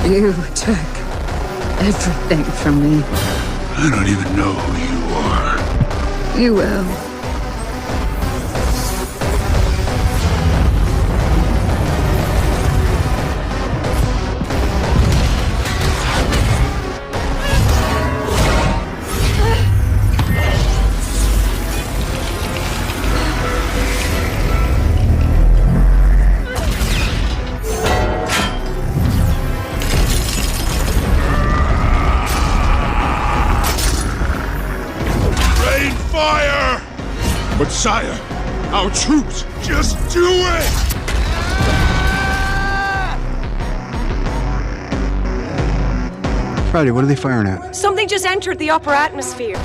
You took everything from me. I don't even know who you are. You will. Rain fire! But sire, our troops, just do it! Friday, what are they firing at? Something just entered the upper atmosphere.